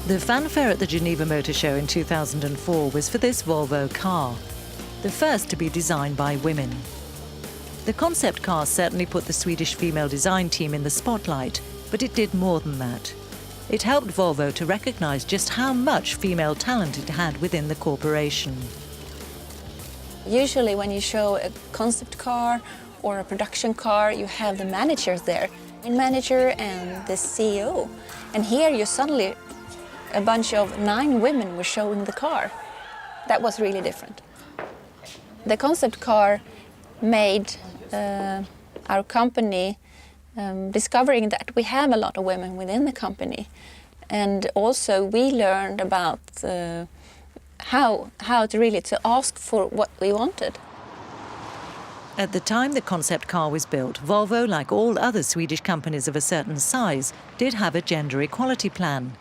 The fanfare at the Geneva Motor Show in 2004 was for this Volvo car, the first to be designed by women. The concept car certainly put the Swedish female design team in the spotlight, but it did more than that. It helped Volvo to recognise just how much female talent it had within the corporation. Usually when you show a concept car or a production car, you have the managers there, the manager and the CEO. And here you suddenly, a bunch of 9 women were showing the car. That was really different. The concept car made our company discovering that we have a lot of women within the company. And also we learned about how to really ask for what we wanted. At the time the concept car was built, Volvo, like all other Swedish companies of a certain size, did have a gender equality plan.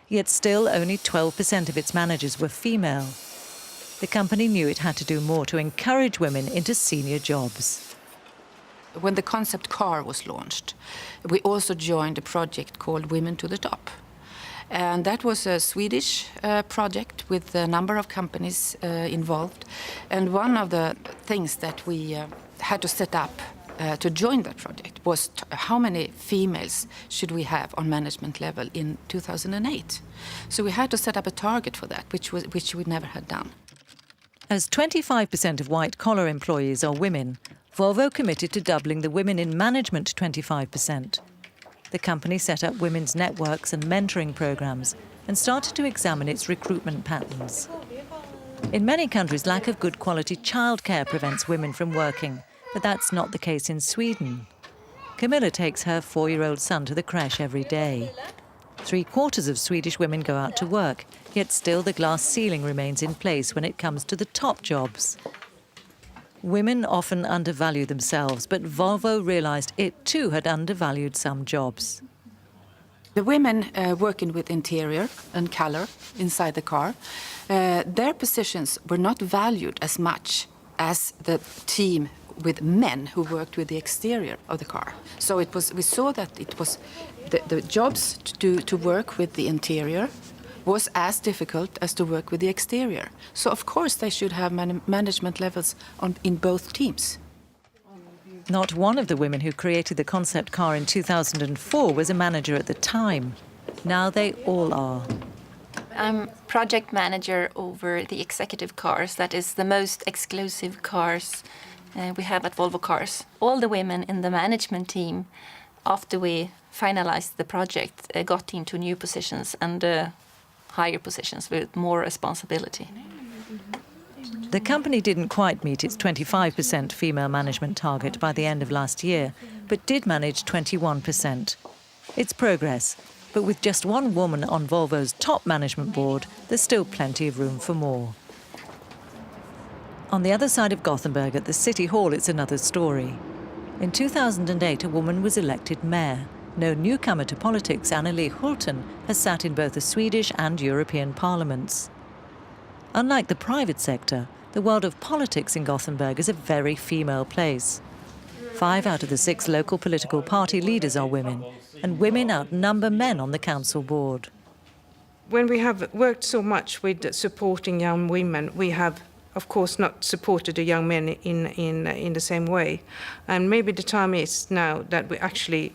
Yet still only 12% of its managers were female. The company knew it had to do more to encourage women into senior jobs. When the concept car was launched, we also joined a project called Women to the Top. And that was a Swedish project with a number of companies involved. And one of the things that we had to set up to join that project was how many females should we have on management level in 2008. So we had to set up a target for that, which we never had done. As 25% of white-collar employees are women, Volvo committed to doubling the women in management to 25%. The company set up women's networks and mentoring programs and started to examine its recruitment patterns. In many countries, lack of good quality childcare prevents women from working, but that's not the case in Sweden. Camilla takes her 4-year-old son to the creche every day. 3/4 of Swedish women go out to work, yet still the glass ceiling remains in place when it comes to the top jobs. Women often undervalue themselves, but Volvo realised it too had undervalued some jobs. The women working with interior and colour inside the car, their positions were not valued as much as the team with men who worked with the exterior of the car. So we saw that it was the jobs to work with the interior was as difficult as to work with the exterior. So of course they should have management levels in both teams. Not one of the women who created the concept car in 2004 was a manager at the time. Now they all are. I'm project manager over the executive cars. That is the most exclusive cars we have at Volvo Cars. All the women in the management team, after we finalized the project, got into new positions and higher positions with more responsibility. The company didn't quite meet its 25% female management target by the end of last year, but did manage 21%. It's progress, but with just one woman on Volvo's top management board, there's still plenty of room for more. On the other side of Gothenburg, at the City Hall, it's another story. In 2008, a woman was elected mayor. No newcomer to politics, Anneli Hulten, has sat in both the Swedish and European parliaments. Unlike the private sector, the world of politics in Gothenburg is a very female place. 5 out of the 6 local political party leaders are women, and women outnumber men on the council board. When we have worked so much with supporting young women, we have, of course, not supported the young men in the same way. And maybe the time is now that we actually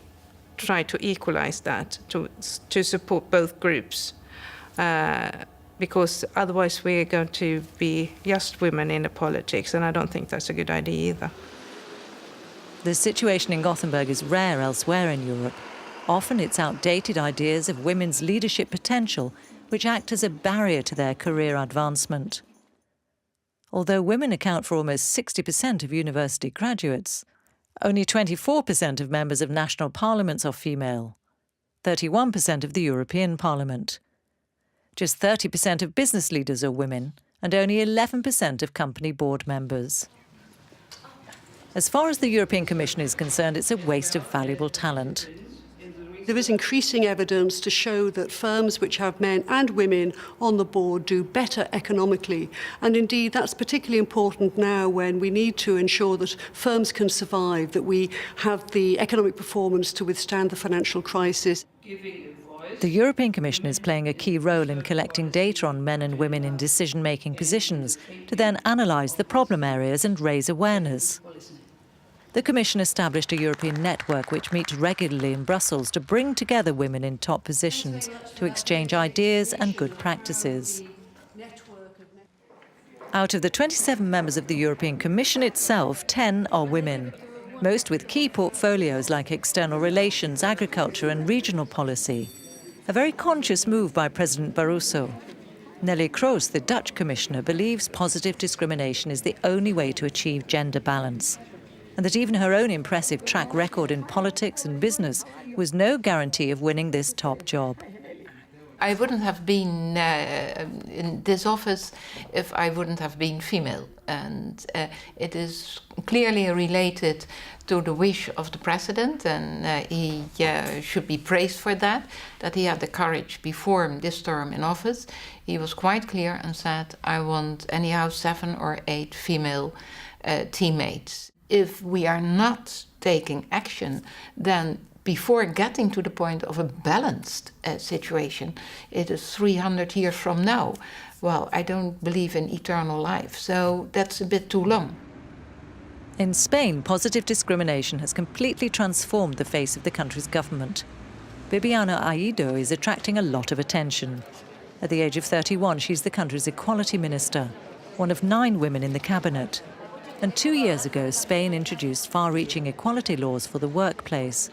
try to equalize that, to support both groups. Because otherwise we're going to be just women in the politics, and I don't think that's a good idea either. The situation in Gothenburg is rare elsewhere in Europe. Often it's outdated ideas of women's leadership potential which act as a barrier to their career advancement. Although women account for almost 60% of university graduates, only 24% of members of national parliaments are female, 31% of the European Parliament. Just 30% of business leaders are women, and only 11% of company board members. As far as the European Commission is concerned, it's a waste of valuable talent. There is increasing evidence to show that firms which have men and women on the board do better economically. And indeed, that's particularly important now when we need to ensure that firms can survive, that we have the economic performance to withstand the financial crisis. The European Commission is playing a key role in collecting data on men and women in decision-making positions to then analyse the problem areas and raise awareness. The Commission established a European network which meets regularly in Brussels to bring together women in top positions to exchange ideas and good practices. Out of the 27 members of the European Commission itself, 10 are women, most with key portfolios like external relations, agriculture and regional policy. A very conscious move by President Barroso. Nelly Kroes, the Dutch commissioner, believes positive discrimination is the only way to achieve gender balance, and that even her own impressive track record in politics and business was no guarantee of winning this top job. I wouldn't have been in this office if I wouldn't have been female. And it is clearly related to the wish of the president, and he should be praised for that he had the courage before this term in office. He was quite clear and said, I want anyhow 7 or 8 female teammates. If we are not taking action, then before getting to the point of a balanced situation, it is 300 years from now. Well, I don't believe in eternal life, so that's a bit too long. In Spain, positive discrimination has completely transformed the face of the country's government. Bibiana Aido is attracting a lot of attention. At the age of 31, she's the country's equality minister, one of 9 women in the cabinet. And 2 years ago, Spain introduced far-reaching equality laws for the workplace.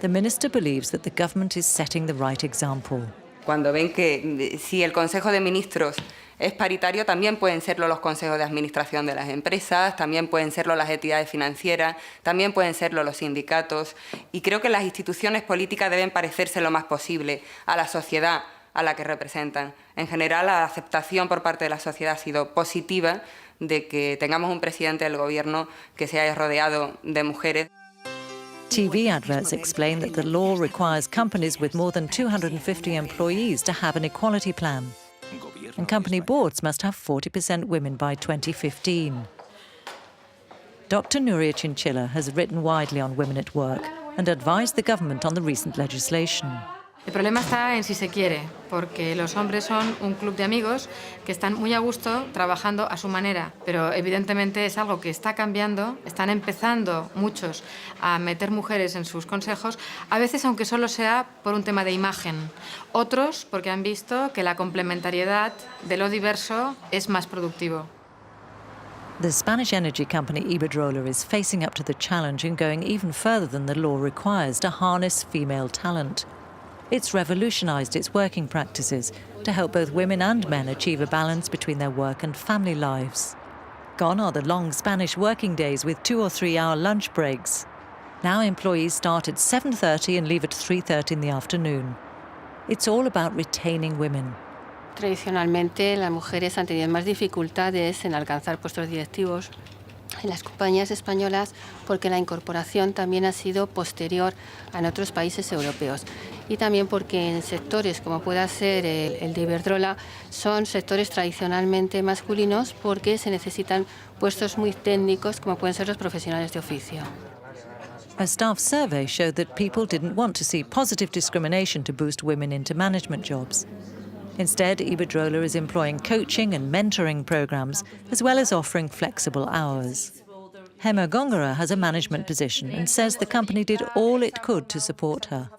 The minister believes that the government is setting the right example. Cuando ven que si el Consejo de Ministros es paritario, también pueden serlo los consejos de administración de las empresas, también pueden serlo las entidades financieras, también pueden serlo los sindicatos. Y creo que las instituciones políticas deben parecerse lo más posible a la sociedad a la que representan. En general, la aceptación por parte de la sociedad ha sido positiva de que tengamos un presidente del gobierno que se haya rodeado de mujeres. TV adverts explain that the law requires companies with more than 250 employees to have an equality plan. And company boards must have 40% women by 2015. Dr. Nuria Chinchilla has written widely on women at work and advised the government on the recent legislation. El problema está en si se quiere, porque los hombres son un club de amigos que están muy a gusto trabajando a su manera, pero evidentemente es algo que está cambiando, están empezando muchos a meter mujeres en sus consejos, a veces aunque solo sea por un tema de imagen, otros porque han visto que la complementariedad de lo diverso es más productivo. The Spanish energy company Iberdrola is facing up to the challenge and going even further than the law requires to harness female talent. It's revolutionised its working practices to help both women and men achieve a balance between their work and family lives. Gone are the long Spanish working days with 2 or 3 hour lunch breaks. Now employees start at 7:30 and leave at 3:30 in the afternoon. It's all about retaining women. Tradicionalmente, las mujeres han tenido más dificultades en alcanzar puestos directivos en las compañías españolas porque la incorporación también ha sido posterior en otros países europeos y también porque en sectores como pueda ser el de Iberdrola son sectores tradicionalmente masculinos porque se necesitan puestos muy técnicos como pueden ser los profesionales de oficio. A staff survey showed that people didn't want to see positive discrimination to boost women into management jobs. Instead, Iberdrola is employing coaching and mentoring programs, as well as offering flexible hours. Hema Gongora has a management position and says the company did all it could to support her.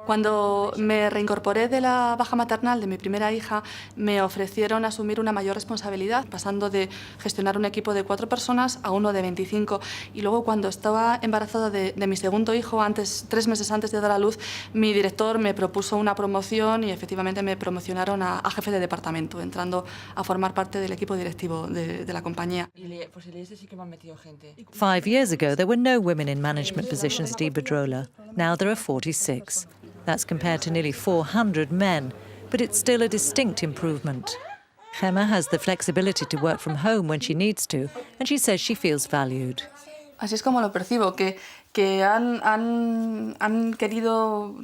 Cuando me reincorporé de la baja maternal de mi primera hija, me ofrecieron asumir una mayor responsabilidad, pasando de gestionar un equipo de 4 personas a uno de 25. Y luego, cuando estaba embarazada de mi segundo hijo, 3 meses antes de dar a luz, mi director me propuso una promoción y efectivamente me promocionaron a jefe de departamento, entrando a formar parte del equipo directivo de la compañía. 5 years ago, there were no women in management positions at Iberdrola. Now there are 46. That's compared to nearly 400 men, but it's still a distinct improvement. Gemma has the flexibility to work from home when she needs to, and she says she feels valued. Así es como lo percibo, que han querido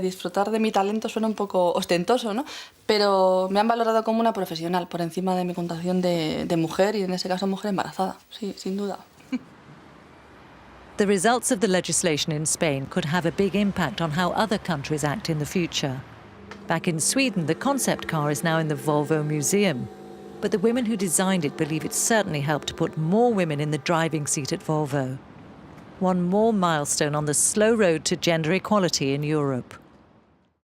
disfrutar de mi talento. Suena un poco ostentoso, ¿no? Pero me han valorado como una profesional por encima de mi condición de mujer y en ese caso mujer embarazada, sí, sin duda. The results of the legislation in Spain could have a big impact on how other countries act in the future. Back in Sweden, the concept car is now in the Volvo Museum. But the women who designed it believe it certainly helped to put more women in the driving seat at Volvo. One more milestone on the slow road to gender equality in Europe.